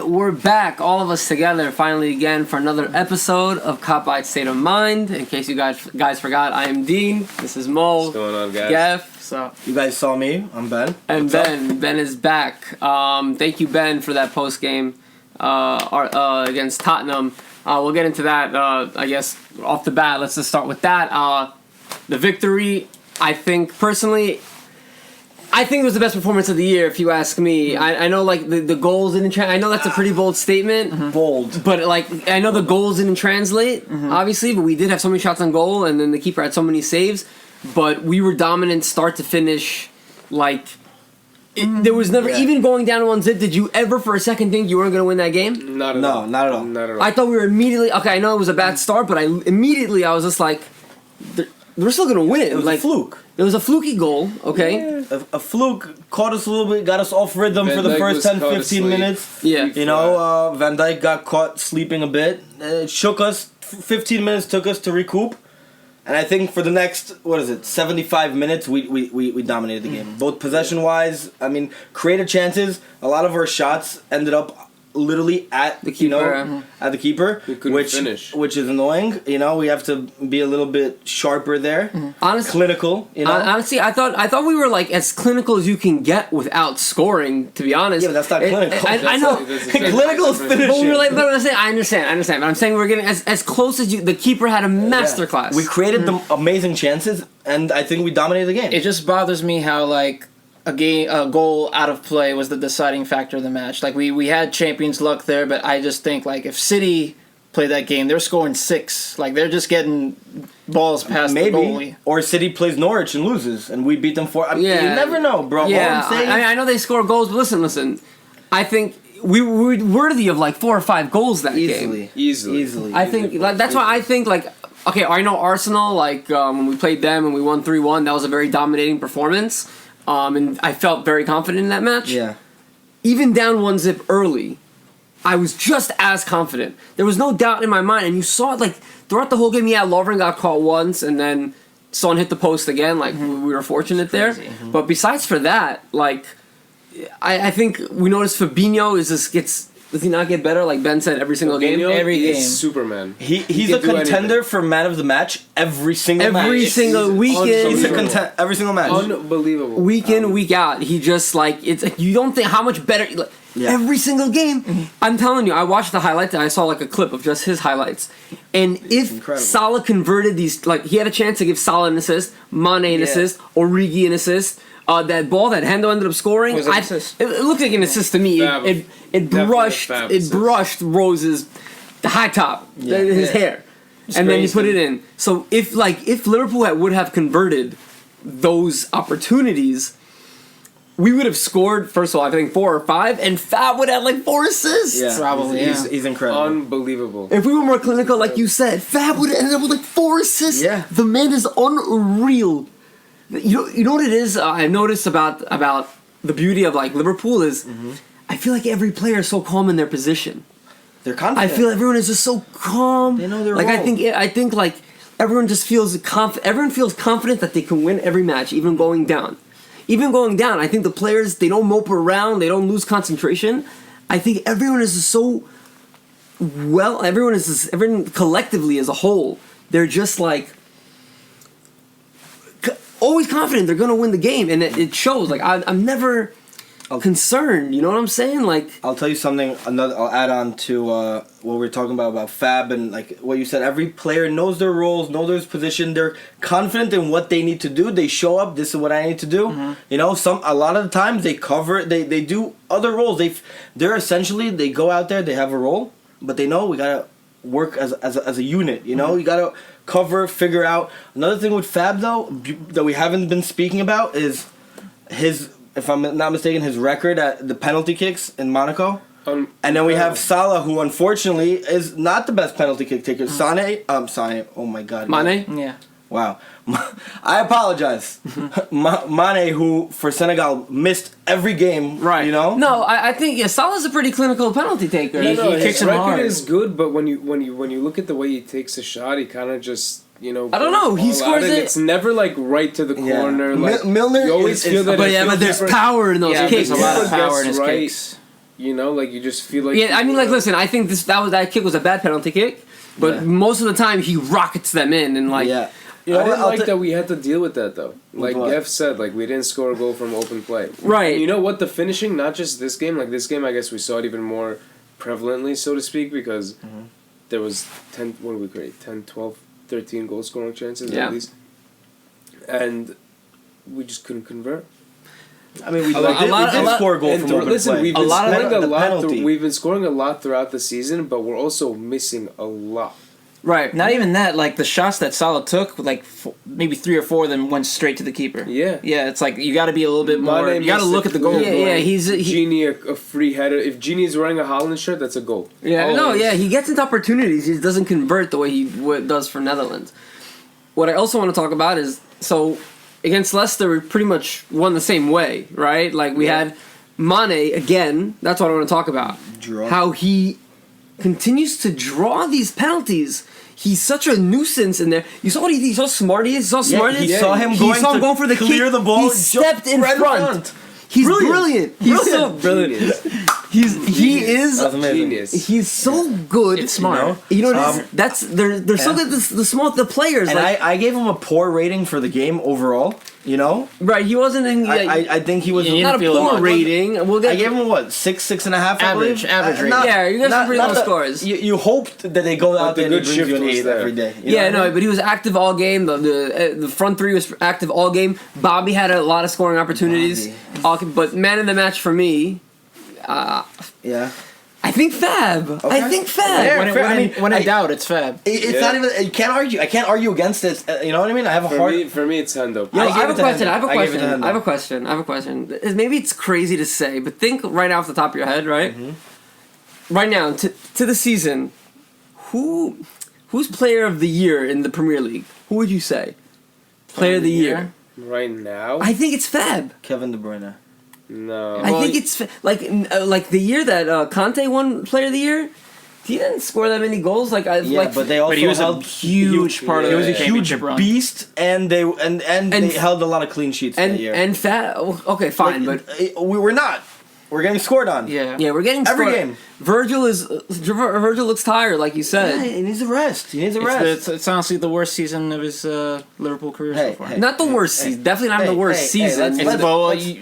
we're back, all of us together, finally again for another episode of Cop by State of Mind. In case you guys forgot, I am Dean. This is Mo. What's going on, guys? Jeff. So you guys saw me. I'm Ben. And Ben is back. Thank you, Ben, for that post game against Tottenham. We'll get into that. I guess off the bat, let's just start with that. The victory, I think personally. I think it was the best performance of the year, if you ask me. I know, like, the goals didn't I know that's a pretty bold statement. Mm-hmm. Bold. But, like, I know the goals didn't translate, obviously, but we did have so many shots on goal, and then the keeper had so many saves. But we were dominant start to finish. Like, there was never, even going down 1-0, did you ever for a second think you weren't going to win that game? Not at all. Not at all. Not at all. I thought we were immediately, okay, I know it was a bad start, but I was just like, we're still going to win. It was like, a fluke. It was a fluky goal, okay? Yeah. A fluke caught us a little bit, got us off rhythm for the first 10, 15 minutes. Yeah. You know, Van Dijk got caught sleeping a bit. It shook us. 15 minutes took us to recoup. And I think for the next, 75 minutes, we dominated the game. Both possession-wise, I mean, creative chances. A lot of our shots ended up literally at the keeper, at the keeper, which is annoying. You know, we have to be a little bit sharper there. Honestly, clinical. You know, honestly, I thought we were like as clinical as you can get without scoring. To be honest, yeah, but that's not clinical. I know clinical is finishing. But we were like, I understand. But I'm saying we're getting as close as you. The keeper had a masterclass. We created the amazing chances, and I think we dominated the game. It just bothers me how like. A goal out of play was the deciding factor of the match. Like we had champions luck there, but I just think like if City played that game, they're scoring 6. Like they're just getting balls past the goalie. Or City plays Norwich and loses, and we beat them 4. You never know, bro. Yeah, I know they score goals, but listen. I think we were worthy of like 4 or 5 goals that game. Easily. I think that's why I think like. Okay, I know Arsenal. Like when we played them and we won 3-1, that was a very dominating performance. And I felt very confident in that match. Yeah. Even down 1-0 early, I was just as confident. There was no doubt in my mind. And you saw it, like, throughout the whole game, Lovren got caught once, and then Son hit the post again. Like, we were fortunate there. But besides for that, like, I think we noticed Fabinho does he not get better? Like Ben said, every single game? Every game. Superman. He's a contender for man of the match every single match. Every single weekend. He's a contender every single match. Unbelievable. Week in, week out. He just, like, it's like, you don't think how much better... Like, every single game. I'm telling you, I watched the highlights and I saw, like, a clip of just his highlights. And if Salah converted these... Like, he had a chance to give Salah an assist, Mane an assist, Origi an assist... that ball that Hendo ended up scoring, it looked like an assist to me. It brushed Rose's high top, his hair, and then he put it in. So if Liverpool would have converted those opportunities, we would have scored. First of all, I think 4 or 5, and Fab would have like 4 assists. Yeah, probably. He's incredible, unbelievable. If we were more clinical, like you said, Fab would have ended up with like 4 assists. Yeah, the man is unreal. You know what it is? I noticed about the beauty of like Liverpool is, I feel like every player is so calm in their position. They're confident. I feel everyone is just so calm. They know their role. I think like everyone just feels Everyone feels confident that they can win every match, even going down. I think the players, they don't mope around. They don't lose concentration. I think everyone is just so well. Everyone collectively as a whole, they're just like. Always confident they're gonna win the game, and it shows. Like I'm never concerned. You know what I'm saying? Like I'll tell you something. I'll add on to what we were talking about Fab and like what you said. Every player knows their roles, knows their position. They're confident in what they need to do. They show up. This is what I need to do. You know, a lot of the times they cover. They do other roles. They're essentially they go out there. They have a role, but they know we gotta work as a unit. You know, you gotta cover, figure out. Another thing with Fab though that we haven't been speaking about is his, if I'm not mistaken, his record at the penalty kicks in Monaco. And then we have Salah, who unfortunately is not the best penalty kick taker. Sane. Oh my God. Mane. Yeah. Wow. I apologize. Mane, who for Senegal missed every game, right? You know. No, I think Salah's a pretty clinical penalty taker. He kicks his record is good, but when you look at the way he takes a shot, he kind of just I don't know. He scores it. It's never like right to the corner. Like Milner. You always feel that. But there's power in those kicks. There's a lot of power in his kicks. You know, like you just feel like. Yeah, I mean, like, listen, I think that kick was a bad penalty kick, but most of the time he rockets them in and like. Yeah. You know, I didn't like that we had to deal with that though. Like what? Jeff said, like we didn't score a goal from open play. Right. And you know what? The finishing, not just this game. Like this game, I guess we saw it even more prevalently, so to speak, because there was 10. What did we create? 10, 12, 13 goal scoring chances at least, and we just couldn't convert. I mean, we did score a goal from open play. We've been scoring a lot. Penalty. We've been scoring a lot throughout the season, but we're also missing a lot. Right. Not even that. Like the shots that Salah took, like maybe 3 or 4 of them went straight to the keeper. Yeah. Yeah. It's like you got to be a little bit more. You got to look at the goal. Yeah. Genie a free header. If Genie's wearing a Holland shirt, that's a goal. Yeah. Always. No. Yeah. He gets into opportunities. He doesn't convert the way he does for Netherlands. What I also want to talk about is against Leicester, we pretty much won the same way, right? Like we had Mane again. That's what I want to talk about. How he continues to draw these penalties. He's such a nuisance in there. You saw what he's so smart he is. Saw smart he is. He saw him going for the clear kick. the ball. He stepped in right front. He's brilliant. He's so brilliant. He is genius. He's so good. It's smart. You know, they're so good. The players. And I gave him a poor rating for the game overall. You know, right? He wasn't in. I think he was not a poor rating. I gave him 6.5 average rating. Yeah, you guys are pretty low scores. You hoped that they go out there and brings you an 8 every day. But he was active all game. The front three was active all game. Bobby had a lot of scoring opportunities. But man of the match for me. I think Fab. Okay. I think Fab. When in doubt, it's Fab. It's not even. You can't argue. I can't argue against it. You know what I mean? I have a hard. For me, it's Hendo. I have a question. Maybe it's crazy to say, but think right now off the top of your head, right? Mm-hmm. Right now, to the season, who's player of the year in the Premier League? Who would you say? Player of the year. Right now? I think it's Fab. Kevin De Bruyne. No. I think it's like the year that Conte won Player of the Year. He didn't score that many goals. But they also he was held a huge part of it. It was a huge championship beast, and they held a lot of clean sheets that year. And Fab. Okay, fine, but we're not. We're getting scored on. Yeah, we're getting every scored. game. Virgil looks tired, like you said. Yeah, he needs a rest. It's honestly the worst season of his Liverpool career so far. Not the worst season. Definitely not the worst season.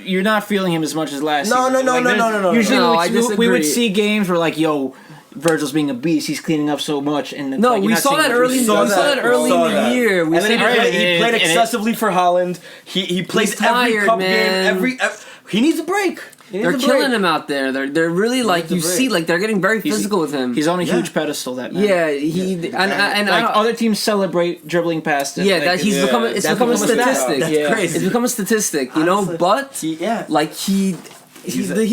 You're not feeling him as much as last season. No. Usually we would see games where like, yo, Virgil's being a beast. He's cleaning up so much. And we saw that early. We saw that early in the year. And then he played excessively for Holland. He plays every cup game. He needs a break. They're killing him out there. They're really like you see like they're getting very physical with him. He's on a huge pedestal. That man. Yeah, and other teams celebrate dribbling past him. Yeah, that he's become a statistic. That's crazy. It's become a statistic, you know. But he's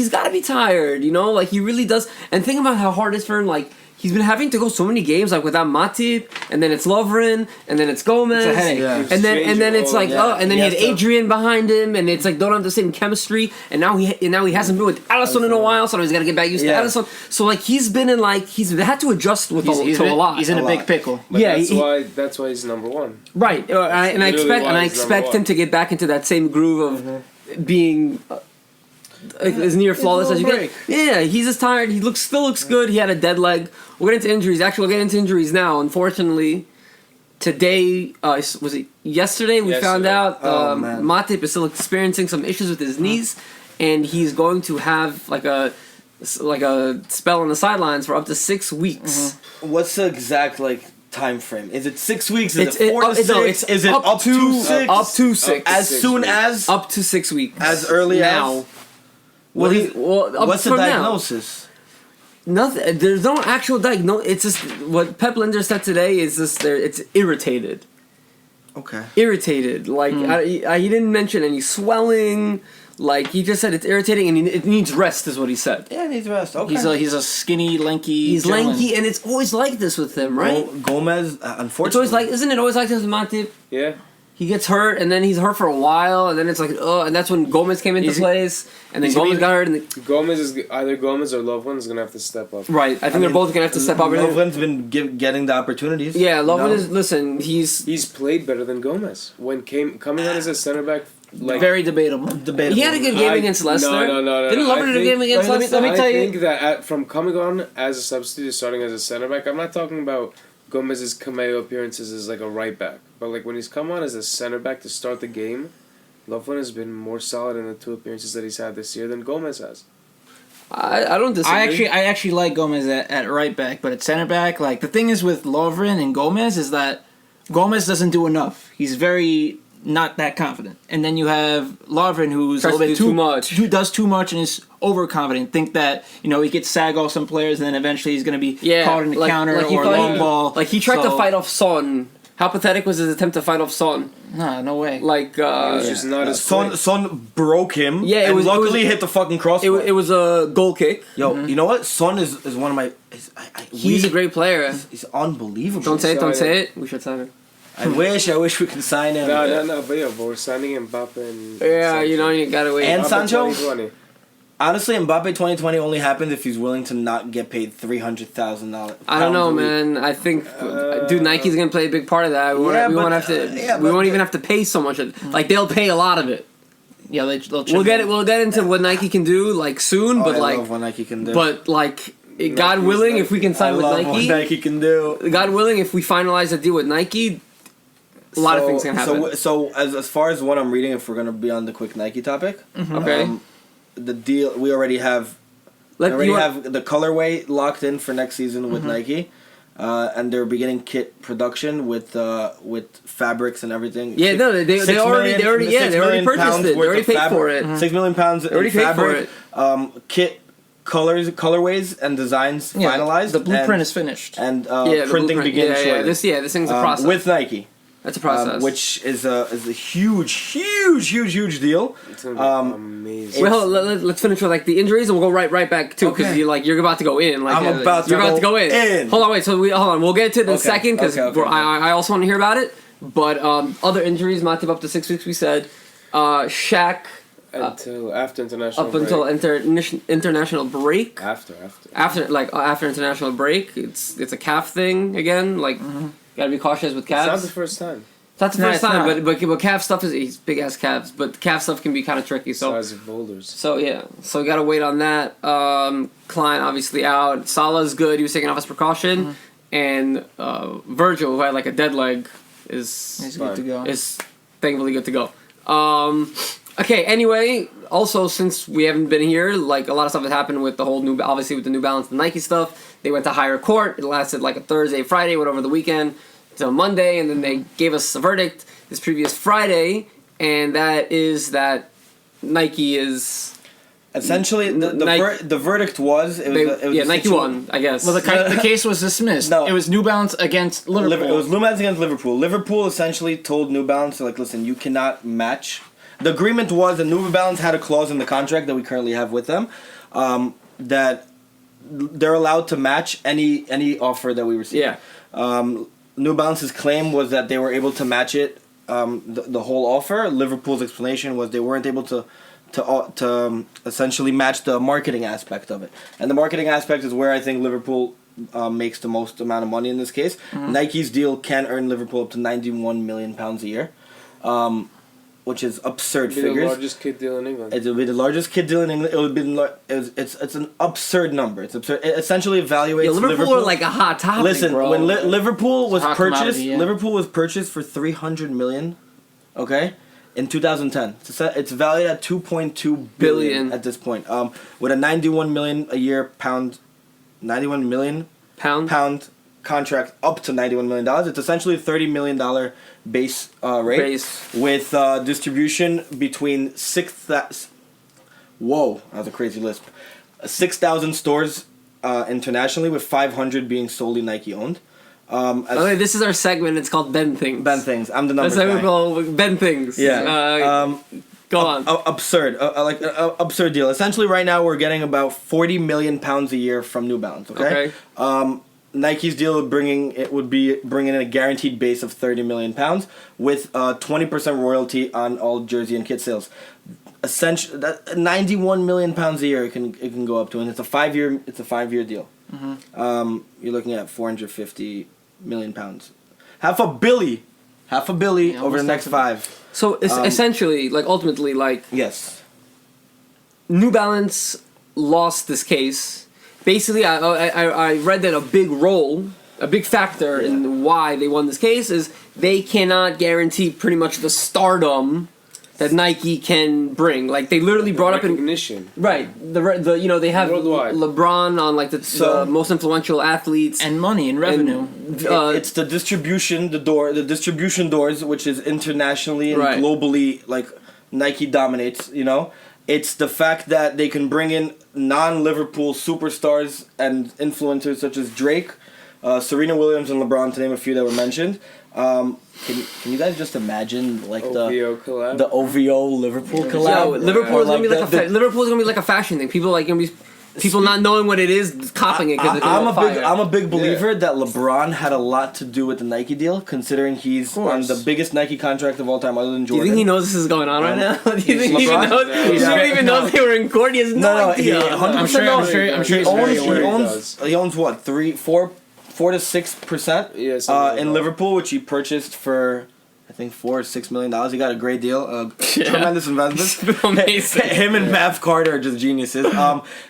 got to be tired, you know. Like he really does. And think about how hard it is for him. Like he's been having to go so many games like without Matip, and then it's Lovren, and then it's Gomez, it's a headache. and then it's like and then he had Adrian behind him, and it's like don't have the same chemistry, and now he hasn't been with Alisson in a while, so now he's got to get back used to Alisson. So like he's been in like he's had to adjust to a lot. He's in a big pickle. But that's why he's number one. Right, and I expect him to get back into that same groove of being. As near flawless as you get. Yeah, he's just tired. He still looks good. He had a dead leg. We'll get into injuries. Actually, we'll get into injuries now. Unfortunately, today, was it yesterday? We found out Matip is still experiencing some issues with his knees, and he's going to have like a spell on the sidelines for up to 6 weeks. What's the exact time frame? Is it 6 weeks? Is it 4 to 6? Is it up to 6? Up to 6. As soon as up to 6 weeks. As early now. As what's the diagnosis? Nothing. There's no actual diagnosis. It's just what Pep Linder said today is just it's irritated. Okay. Irritated. Like he didn't mention any swelling. Like he just said it's irritating and it needs rest is what he said. Yeah, it needs rest. Okay. He's a skinny, lanky. He's lanky, and it's always like this with him, right? Gomez, unfortunately, it's always like, isn't it always like this with Matip? Yeah. He gets hurt, and then he's hurt for a while, and then it's like, and that's when Gomez came into place, and then Gomez got hurt. And either Gomez or Lovren is gonna have to step up. Right, I think they're both gonna have to step up. Lovren's been getting the opportunities. Yeah, Lovren is. Listen, he's played better than Gomez coming on as a center back. very debatable. He had a good game against Leicester. No. Didn't Lovren do a game against Leicester? Let me tell you. I think that from coming on as a substitute, starting as a center back, I'm not talking about Gomez's cameo appearances as like a right back, but like when he's come on as a center back to start the game, Lovren has been more solid in the 2 appearances that he's had this year than Gomez has. I don't disagree. I actually like Gomez at right back, but at center back, like the thing is with Lovren and Gomez is that Gomez doesn't do enough. He's very not that confident, and then you have Lovren who's a little bit too much, who does too much and is overconfident. Think that he could sag off some players, and then eventually he's going to be caught in the counter or a long ball. Like he tried to fight off Son. How pathetic was his attempt to fight off Son? Nah, no way. Like, was just not as Son broke him. Yeah, luckily hit the fucking crossbar. It was a goal kick. Yo, you know what? Son is one of my. He's a great player. He's unbelievable. Don't say it. We should sign him. I wish we could sign him. No, but we're signing Mbappe and... Yeah, you gotta wait. And Sancho? 2020. Honestly, Mbappe 2020 only happens if he's willing to not get paid $300,000. I don't know, man. I think, Nike's gonna play a big part of that. We won't have to. We won't even have to pay so much. Like they'll pay a lot of it. Yeah, they'll. We'll get into what Nike can do soon, but I love what Nike can do. But God willing, if we can sign with Nike, what Nike can do. God willing, if we finalize a deal with Nike, a lot of things can happen. So as far as what I'm reading, if we're gonna be on the quick Nike topic, okay. The deal we already have. Have the colorway locked in for next season with Nike, and they're beginning kit production with fabrics and everything. Yeah, they already purchased it. They already paid for it. £6 million they already paid fabric, for it. Kit colorways and designs finalized. The blueprint is finished, and printing begins shortly. This thing's a process with Nike. That's a process, which is a huge deal. It's gonna be amazing. Well, let's finish with the injuries, and we'll go right back too, because you're about to go in. I'm about to go in. Hold on, wait. Hold on. We'll get to it in a second, because I also want to hear about it. But other injuries, Matip up to 6 weeks. We said Shaq until after international break. Until international break. After international break, it's a calf thing again. Gotta be cautious with calves. It's not the first time. It's not the first time, but calf stuff he's big ass calves, but calf stuff can be kind of tricky. So size of boulders. So we gotta wait on that. Klein obviously out. Salah's good. He was taking off his precaution, and Virgil, who had a dead leg, is good to go. Is thankfully good to go. Okay. Anyway, also since we haven't been here, a lot of stuff has happened with the whole with the New Balance, the Nike stuff. They went to higher court. It lasted a Thursday, Friday, went over the weekend till Monday, and then they gave us a verdict this previous Friday, and that is that Nike is essentially the verdict was Nike won, I guess. Well, the case was dismissed. No, it was New Balance against Liverpool. It was New Balance against Liverpool. Liverpool essentially told New Balance listen, you cannot match. The agreement was that New Balance had a clause in the contract that we currently have with them that they're allowed to match any offer that we receive. Yeah. New Balance's claim was that they were able to match it, the whole offer. Liverpool's explanation was they weren't able to essentially match the marketing aspect of it. And the marketing aspect is where I think Liverpool makes the most amount of money in this case. Nike's deal can earn Liverpool up to £91 million a year. Which is absurd figures. It'll be the largest kid deal in England. It will be the largest kid deal in England. It would be it's an absurd number. It's absurd. It essentially evaluates Liverpool are a hot topic. Listen, bro. when Liverpool was purchased, yeah. Liverpool was purchased for $300 million. Okay, in 2010, it's valued at $2.2 billion at this point. With a $91 million a year $91 million pound contract up to $91 million. It's essentially a $30 million base rate with distribution between 6,000. Whoa, that was a crazy lisp. 6,000 stores internationally, with 500 being solely Nike owned. This is our segment. It's called Ben Things. Ben Things. I'm the numbers guy. That's how we call Ben Things. Yeah. Go on. Absurd. Absurd deal. Essentially, right now we're getting about £40 million a year from New Balance. Okay. Nike's deal would be bringing in a guaranteed base of £30 million with 20% royalty on all jersey and kit sales. Essentially, that £91 million a year it can go up to, and it's a 5-year deal. You're looking at £450 million. £500 million $500 million Yeah, over the almost next 5. So it's essentially, like, ultimately, like, Yes. New Balance lost this case. Basically, I read that a big factor in why they won this case is they cannot guarantee pretty much the stardom that Nike can bring. Like, they literally brought up in recognition. right the you know, they have Worldwide. LeBron on like the most influential athletes And money and revenue. It's the distribution, the distribution doors, which is internationally and Right. globally, like, Nike dominates, you know? It's the fact that they can bring in non-Liverpool superstars and influencers such as Drake, Serena Williams, and LeBron, to name a few that were mentioned. Can you guys just imagine, like, OVO collab? the OVO Liverpool Yo, collab? Liverpool is Or, gonna be like the- Liverpool's gonna be like a fashion thing. People like gonna be people not knowing what it is, copying it because I'm a big believer that LeBron had a lot to do with the Nike deal, considering he's on the biggest Nike contract of all time, other than Do you Jordan. think he knows this is going on right now? Do you think he even LeBron? knows? Yeah. He shouldn't even know they were in court. He has no idea. 100% I'm sure he's very aware. He owns what, 4 to 6%? Yeah, something like in that. Liverpool, which he purchased for, I think, $4 or $6 million. He got a great deal. Tremendous investment. Amazing. Him and Mav Carter are just geniuses.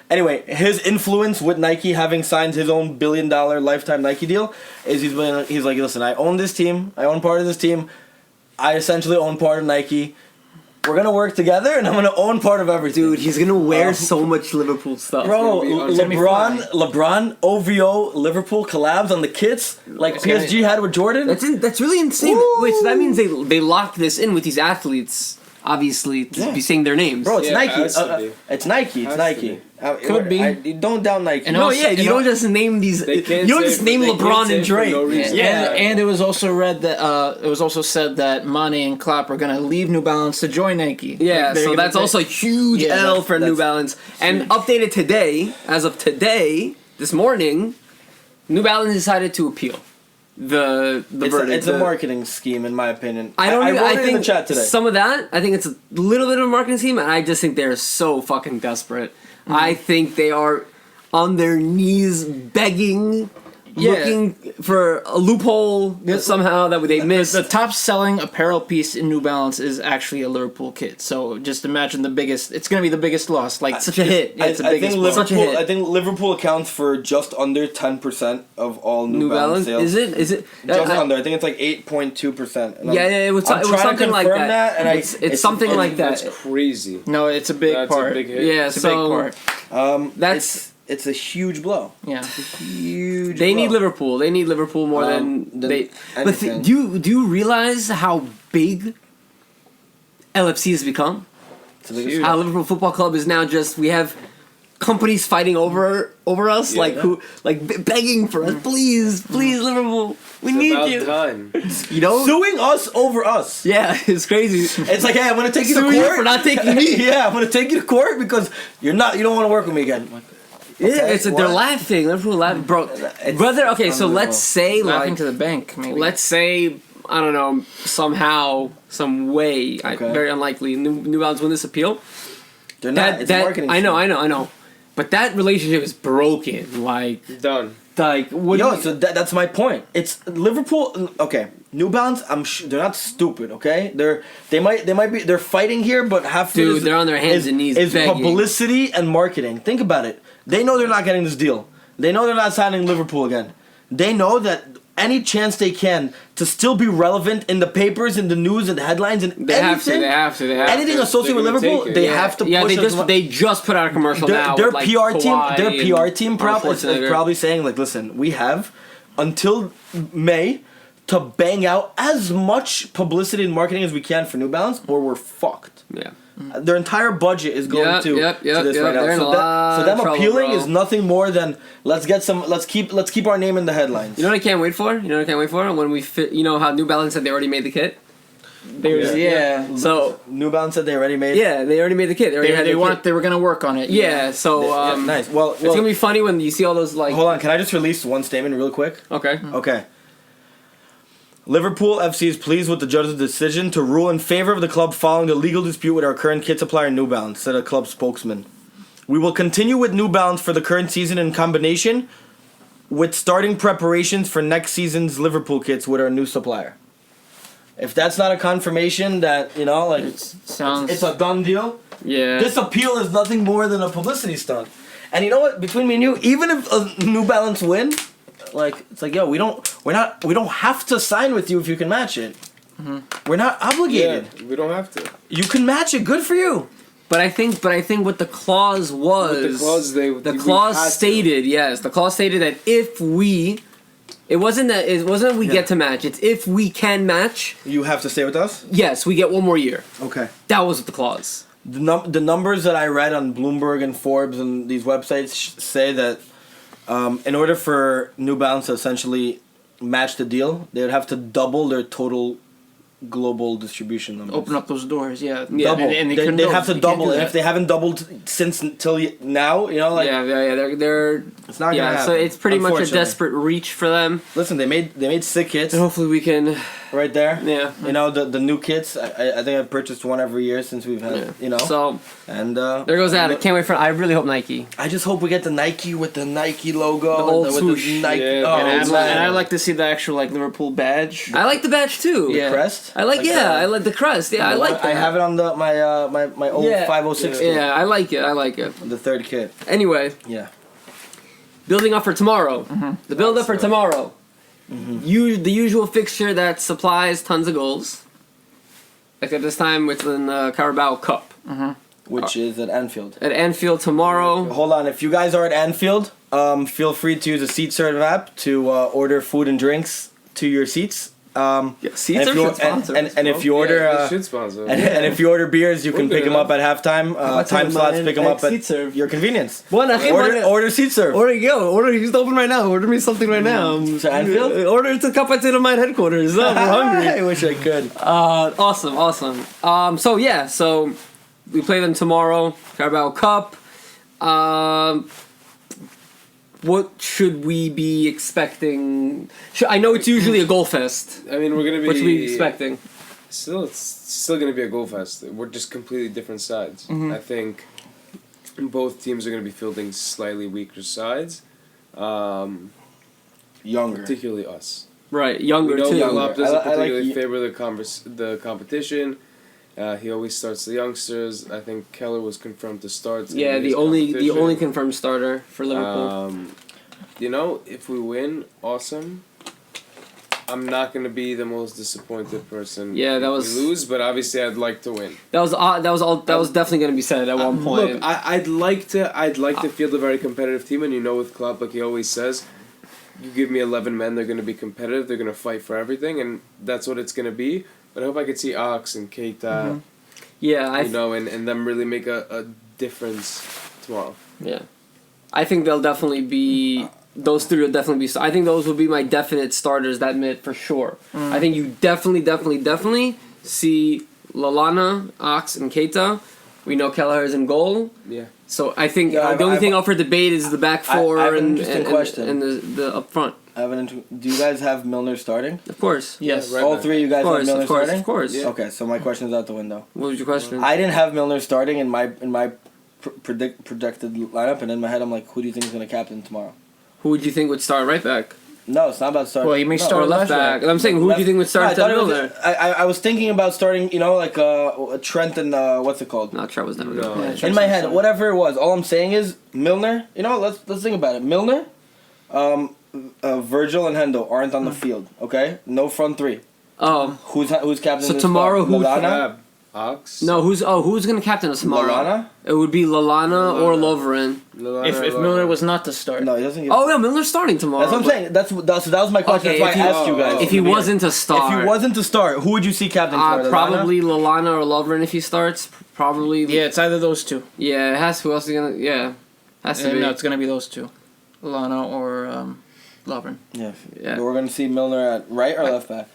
Anyway, his influence with Nike, having signed his own $1 billion lifetime Nike deal, is he's like, listen, I own this team. I own part of this team. I essentially own part of Nike. We're gonna work together, and I'm gonna own part of everything. Dude, he's gonna wear so much Liverpool stuff. Bro, It's gonna be LeBron, OVO, Liverpool collabs on the kits like PSG had with Jordan. That's really insane. Woo! Wait, so that means they locked this in with these athletes, obviously, to be saying their names. Bro, it's Yeah, Nike. has to be. It's Nike. It's Has Nike. to Could be. Don't doubt Nike. And No, also- yeah, you don't just name these. They You can't don't say- just name they can't LeBron say and for Drake. no reason. Yeah. And it was also read that it was also said that Mane and Klopp are gonna leave New Balance to join Nike. Yeah, Like, they're so gonna- that's also a huge Yeah, L for New that's Balance. And updated today, as of today, this morning, New Balance decided to appeal the verdict. It's a marketing scheme, in my opinion. I don't. I even, wrote I it think in the chat today. some of that. I think it's a little bit of a marketing scheme, and I just think they're so fucking desperate. I think they are on their knees begging, looking for a loophole somehow that they missed. The top selling apparel piece in New Balance is actually a Liverpool kit. So just imagine the biggest. It's gonna be the biggest loss. Like Such a hit. Yeah, it's the I biggest think loss. Such a Liverpool. hit. I think Liverpool accounts for just under 10% of all New Balance sales. Is it? Is it? Just under. I think it's like 8.2%. Yeah, it was something like that. and it's something like that. That's crazy. No, it's a big That's part. a big hit. Yeah, It's a big so part. that's it's a huge blow. Yeah. Huge. they blow. need Liverpool. They need Liverpool more Than than they. But anything. do you realize how big LFC has become? It's the biggest- How Liverpool Football Club is now just we have companies fighting over us, Yeah. begging for us, please, Liverpool, we It's need about you. time. You know? suing us over us. Yeah, it's crazy. It's like, hey, I'm gonna take you to Sue you court for not taking me. Yeah, I'm gonna take you to court because you don't want to work with me again. Yeah, Okay, they're what? laughing. Liverpool laughing, bro. It's Brother, okay, so unbelievable. let's say Laughing to the bank. Maybe. let's say I don't know somehow, some way, Okay. very unlikely. New Balance win this appeal. They're not. It's a marketing. I scheme. know. But that relationship is broken. Like Done. what? Yo, so that's my point. It's Liverpool. Okay, New Balance. They're not stupid. Okay, they're fighting here, but half of it Dude, is- they're on their hands and knees Is begging. publicity and marketing. Think about it. They know they're not getting this deal. They know they're not signing Liverpool again. They know that any chance they can to still be relevant in the papers, in the news, and the headlines, and They have anything, to. anything to. associated with They're gonna Liverpool, take it. they have to. Yeah, push as much- they just put out a commercial now. their with, like, PR team, Kawhi their and PR team probably is Schwarzenegger. probably saying like, listen, we have until May to bang out as much publicity and marketing as we can for New Balance, or we're fucked. Yeah. Their entire budget is going Yep, to yep, this yep. right now. They're in a lot So them of trouble, appealing bro. is nothing more than let's keep our name in the headlines. You know what I can't wait for? When we fit. You know how New Balance said they already made the kit. Yeah. So New Balance said they already made. they already made the kit. They already had the kit. They were gonna work on it. Yeah. So Yeah, nice. Well, it's gonna be funny when you see all those like. hold on. Can I just release one statement real quick? Okay. Okay. Liverpool FC is pleased with the judge's decision to rule in favor of the club following the legal dispute with our current kit supplier New Balance, said a club spokesman. We will continue with New Balance for the current season in combination with starting preparations for next season's Liverpool kits with our new supplier. if that's not a confirmation that Sounds. it's a done deal. Yeah. This appeal is nothing more than a publicity stunt. And you know what? Between me and you, even if a New Balance win, it's like, yo, we don't have to sign with you if you can match it. Mm-hmm. We're not obligated. Yeah, we don't have to. You can match it. Good for you. But I think what the clause was. The clause stated that if we. It wasn't that we get to match. It's if we can match. You have to stay with us? Yes, we get one more year. Okay. That was the clause. The numbers that I read on Bloomberg and Forbes and these websites say that in order for New Balance to essentially match the deal, they would have to double their total global distribution numbers. Open up those doors, yeah. Double. And they have to double, and if they haven't doubled since until now, they're it's not gonna happen. So it's pretty much a desperate reach for them. Listen, they made sick kits. And hopefully we can. Right there. Yeah. The new kits. I think I've purchased one every year since we've had. So. And there goes that. I can't wait for. I really hope Nike. I just hope we get the Nike with the Nike logo. The old with swoosh. the Nike. Yeah, and I like to see the actual Liverpool badge. I like the badge too. The crest. I like the crest. Yeah, I like that. I have it on my old 506. Yeah, I like it. The third kit. Anyway. Yeah. Building up for tomorrow. Mm-hmm. The build up for tomorrow. Mm-hmm. The usual fixture that supplies tons of goals. Except this time it's in the Carabao Cup. Mm-hmm. Which is at Anfield. At Anfield tomorrow. Hold on, if you guys are at Anfield, feel free to use the SeatServe app to order food and drinks to your seats. SeatServe should sponsor. And if you order, they should sponsor. and if you order beers, you can pick them up at halftime. Time slots, pick them up at your convenience. Order SeatServe. He's open right now. Order me something right now. To Anfield? Order it to Cup at Mine headquarters. We're hungry. I wish I could. Awesome. So we play them tomorrow. Carabao Cup. What should we be expecting? I know it's usually a goal fest. I mean, we're gonna be. What should we be expecting? It's still gonna be a goal fest. We're just completely different sides. Mm-hmm. I think both teams are gonna be fielding slightly weaker sides. Younger, particularly us. Right, younger too. Klopp doesn't particularly favor the competition. He always starts the youngsters. I think Keller was confirmed to start. Yeah, the only confirmed starter for Liverpool. If we win, awesome. I'm not gonna be the most disappointed person. Yeah, that if was. we lose, but obviously I'd like to win. That was definitely gonna be said at one point. Look, I'd like to field a very competitive team, and with Klopp, like he always says, you give me 11 men, they're gonna be competitive. They're gonna fight for everything, and that's what it's gonna be. But I hope I could see Ox and Keita, Mm-hmm. Yeah, and them really make a difference tomorrow. Yeah, I think they'll definitely be. Those three will definitely be. I think those will be my definite starters that mid for sure. I think you definitely see Lallana, Ox, and Keita. We know Kelleher is in goal. Yeah. So I think the only thing up for debate is the back four and the up front. Do you guys have Milner starting? Of course. Yes. Yeah, all three of you guys have Milner starting? Of course. Yeah. Okay, so my question's out the window. What was your question? I didn't have Milner starting in my projected lineup, and in my head I'm like, who do you think is going to captain tomorrow? Who would you think would start right back? No, it's not about starting. Well, he may start Or left back. I'm saying, who do you think would start at Milner? I was thinking about starting, Trent and what's it called? No, Trent was never No. good. In my head, whatever it was. All I'm saying is Milner. Let's think about it. Milner, Virgil and Hendo aren't on the field. Okay, no front three. Oh, Who's captain? So tomorrow, who? Lallana? Ox. No, who's going to captain us tomorrow? Lallana? It would be Lallana or Lovren. If Milner was not to start. No, he doesn't get. Oh no, Miller's starting tomorrow. That's what I'm saying. That was my question. Okay, That's why I asked you guys. If he wasn't to start, If he wasn't to start, who would you see captain for? probably Lallana or Lovren if he starts. Probably. Yeah, it's either those two. Yeah, it has. Who else is gonna? Yeah, has to be. No, it's gonna be those two, Lallana or Lovren. Yeah. Yeah. But we're gonna see Milner at right or left back.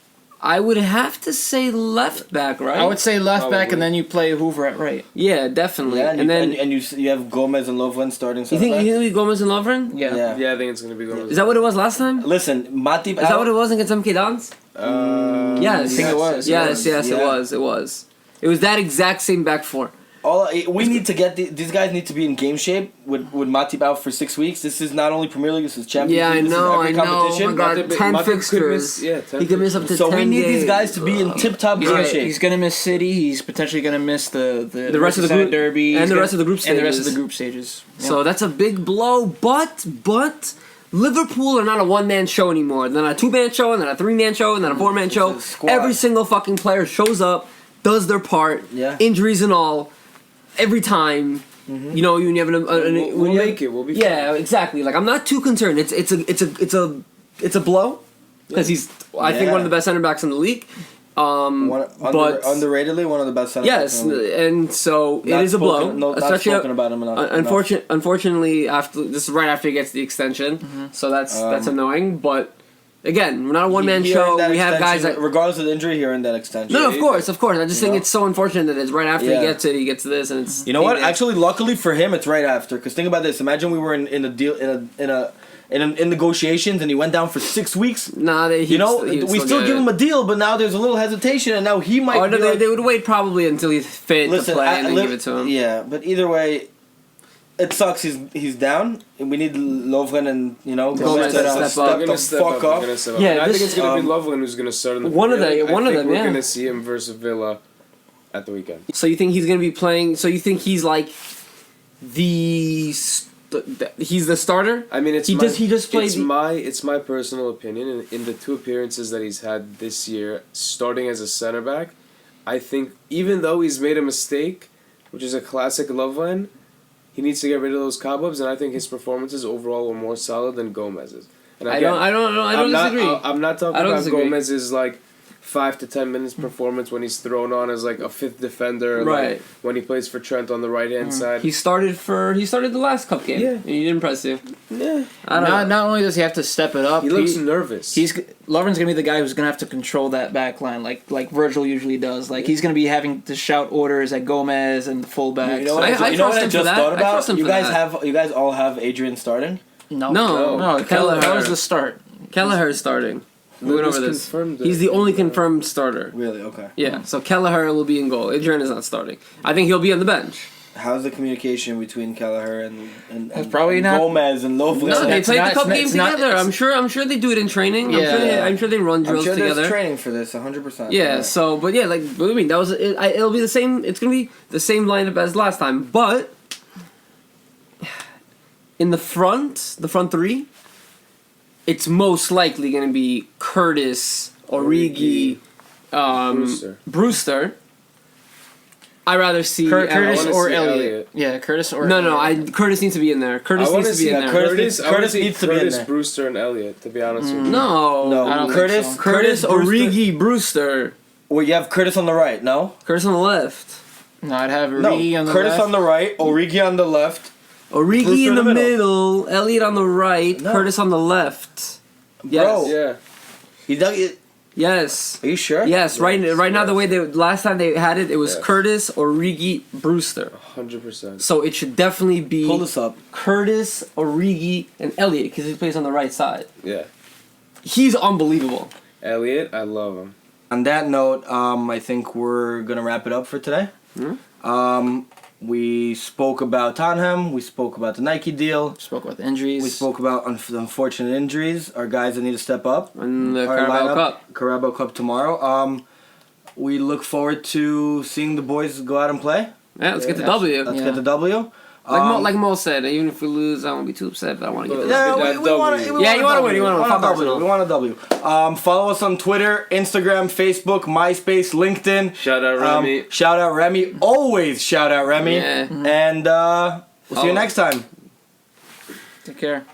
I would have to say left back, right? I would say left back, Probably. and then you play Hoover at right. Yeah, definitely. Yeah, and then you have Gomez and Lovren starting. you think we Gomez and Lovren? Yeah. Yeah, I think it's gonna be going. Is that what it was last time? Listen, Matip. Is that what it was against MK Dons? Uh, Yes. I think it was. Yes, Yeah. it was. It was that exact same back four. We need to get these guys need to be in game shape with Matip out for 6 weeks. This is not only Premier League, this is Champions League. Yeah, I know. Oh my God, 10 fixtures. He could miss up to 10 So we need games. these guys to be in tip-top game shape. He's gonna miss City. He's potentially gonna miss the rest of the group derby and the rest of the group stages. and the rest of the group stages. Yeah. So that's a big blow. But Liverpool are not a one-man show anymore. They're not a 2-man show, and then a 3-man show, and then a 4-man show. Every single fucking player shows up, does their part, injuries and all, every time. You know, when you have we'll make it. We'll be fine. Yeah, exactly. Like I'm not too concerned. It's a blow because he's I think one of the best center backs in the league. But underratedly one of the best center backs. Yes, and so it is a blow. Especially not spoken about him enough. Unfortunately, this is right after he gets the extension, so that's annoying. But again, we're not a one-man show. We have guys that, regardless of the injury, here in that extension. No, of course. I just think it's so unfortunate that it's right after he gets this, and it's. You know what? Actually, luckily for him, it's right after. Because think about this. Imagine we were in a deal in negotiations, and he went down for 6 weeks. Nah, we still give him a deal, but now there's a little hesitation, and now he might. They would wait probably until he's fit to play and then give it to him. Yeah, but either way, it sucks. He's down, and we need Lovren and Gomez to step the fuck up. Yeah, I think it's gonna be Lovren who's gonna start in the one of them. We're gonna see him versus Villa at the weekend. So you think he's gonna be playing? So you think he's like he's the starter? I mean, he just played. It's my personal opinion. In the 2 appearances that he's had this year, starting as a center back, I think even though he's made a mistake, which is a classic Lovren, he needs to get rid of those cobwebs, and I think his performances overall were more solid than Gomez's. And again, I don't disagree. I'm not talking about Gomez's 5 to 10 minutes performance when he's thrown on as a 5th defender, right? When he plays for Trent on the right hand side. He started the last cup game. Yeah, he didn't impress you. Yeah, not only does he have to step it up, he looks nervous. Lovren's gonna be the guy who's gonna have to control that back line, like Virgil usually does. He's gonna be having to shout orders at Gomez and the fullbacks. You know what I just thought about? You guys all have Adrian starting? No. Kelleher's the start. Kelleher's starting. We went over this. He's the only confirmed starter. Really? Okay. Yeah. So Kelleher will be in goal. Adrian is not starting. I think he'll be on the bench. How's the communication between Kelleher and probably not Gomez and Lovren? No, they played the cup game together. I'm sure they do it in training. Yeah. I'm sure they run drills together. There's training for this, 100%. Yeah. So, but yeah, I mean, that was it'll be the same. It's gonna be the same lineup as last time, but in the front three, it's most likely going to be Curtis, Origi, Brewster. I'd rather see Curtis or Elliott. Yeah, Curtis or No, Curtis needs to be in there. Curtis needs to be in there. Curtis needs to be in there. Brewster and Elliott, to be honest with you. No, Curtis, Origi, Brewster. Well, you have Curtis on the right, no? Curtis on the left. No, I'd have Origi on the Curtis left. on the right, Origi on the left. Origi in the middle, Elliott on the right, Curtis on the left. Yes. Bro. Yeah. He dug it. Yes. Are you sure? Yes. Right now, the way last time they had it was Curtis, Origi, Brewster. 100%. So it should definitely be pull this up. Curtis, Origi, and Elliott because he plays on the right side. Yeah. He's unbelievable. Elliott, I love him. On that note, I think we're gonna wrap it up for today. Mm-hmm. We spoke about Tottenham. We spoke about the Nike deal. Spoke about the injuries. We spoke about unfortunate injuries. Our guys that need to step up. And the Carabao Cup. Carabao Cup tomorrow. We look forward to seeing the boys go out and play. Yeah, let's get the W. Let's get the W. Like Mo said, even if we lose, I won't be too upset, but I want to get the W. We want to win. You want to win. We want a W. Follow us on Twitter, Instagram, Facebook, MySpace, LinkedIn. Shout out Remy. Always shout out Remy. Yeah. And we'll see you next time. Take care.